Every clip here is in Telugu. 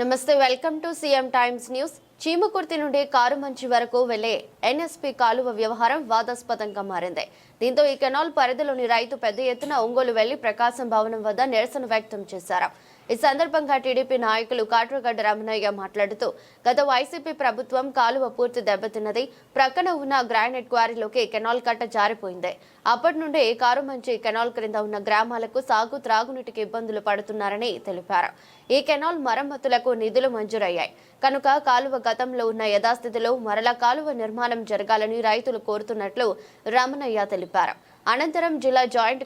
నమస్తే, welcome to CM times news. Chimakurthi నుండి కారుమంచి వరకు వెళ్లే ఎన్ఎస్పీ కాలువ వ్యవహారం వాదాస్పదంగా మారింది. దీంతో ఈ కెనాల్ పరిధిలోని రైతు పెద్ద ఎత్తున ఒంగోలు వెళ్లి ప్రకాశం భవనం వద్ద నిరసన వ్యక్తం చేశారు. ఈ సందర్భంగా టీడీపీ నాయకులు కాట్రగడ్డ రమణయ్య మాట్లాడుతూ, గత వైసీపీ ప్రభుత్వం కాలువ పూర్తి దెబ్బతిన్నది. ప్రక్కన ఉన్న గ్రానైట్ క్వారీలోకి కెనాల్ కట్ట జారిపోయింది. అప్పటి నుండి కారుమంచి కెనాల్ క్రింద ఉన్న గ్రామాలకు సాగు త్రాగునీటికి ఇబ్బందులు పడుతున్నారని తెలిపారు. ఈ కెనాల్ మరమ్మతులకు నిధులు మంజూరయ్యాయి కనుక కాలువ గతంలో ఉన్న యథాస్థితిలో మరలా కాలువ నిర్మాణం జరగాలని రైతులు కోరుతున్నట్లు రమణయ్య తెలిపారు. అనంతరం జిల్లా జాయింట్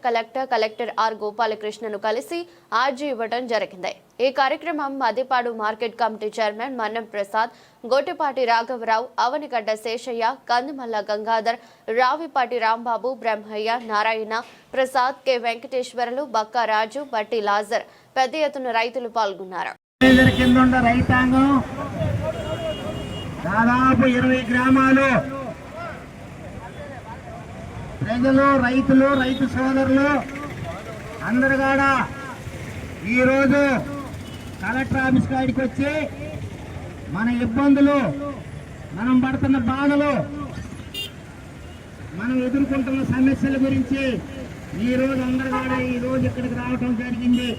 కలెక్టర్ ఆర్ గోపాలకృష్ణను కలిసి ఆర్జీ ఇవ్వడం జరిగింది. ఈ కార్యక్రమం మదిపాడు మార్కెట్ కమిటీ చైర్మన్ మన్నం ప్రసాద్, గోటిపాటి రాఘవరావు, అవనిగడ్డ శేషయ్య, కందుమల్ల గంగాధర్, రావిపాటి రాంబాబు, బ్రహ్మయ్య, నారాయణ ప్రసాద్, కె వెంకటేశ్వరులు, బక్కా రాజు, బట్టి లాజర్ పెద్ద ఎత్తున రైతులు పాల్గొన్నారు. దాదాపు 20 గ్రామాలు ప్రజలు, రైతు సోదరులు అందరు కూడా ఈరోజు కలెక్టర్ ఆఫీస్ కాడికి వచ్చి మన ఇబ్బందులు, మనం పడుతున్న బాధలు, మనం ఎదుర్కొంటున్న సమస్యల గురించి ఈరోజు అందరు కూడా ఈరోజు ఇక్కడికి రావటం జరిగింది.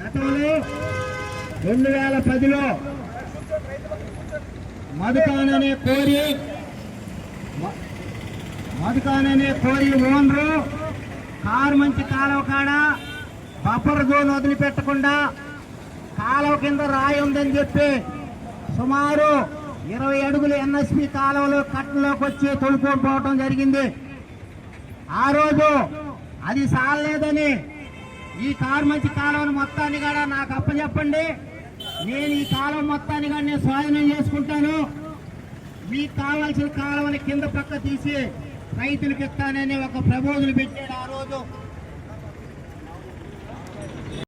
గతంలో 2010లో మధుకాననే కోరి ఓనరు కారుమంచి కాలువ కాడ బఫర్ జోన్ వదిలిపెట్టకుండా కాలువ కింద రాయి ఉందని చెప్పి సుమారు 20 అడుగులు ఎన్ఎస్పి కాలువలో కట్టలోకి వచ్చి తొలుకొని పోవటం జరిగింది. ఆ రోజు అది సాలేదని ఈ కారుమంచి కాలువను మొత్తాన్ని కూడా నాకు అప్పచెప్పండి, నేను ఈ కాలువ మొత్తాన్ని కూడా నేను స్వాధీనం చేసుకుంటాను, మీకు కావాల్సిన కాలువని కింద పక్క తీసి రైతులకు ఇస్తానని ఒక ప్రపోజల్ పెట్టాడు. ఆ రోజు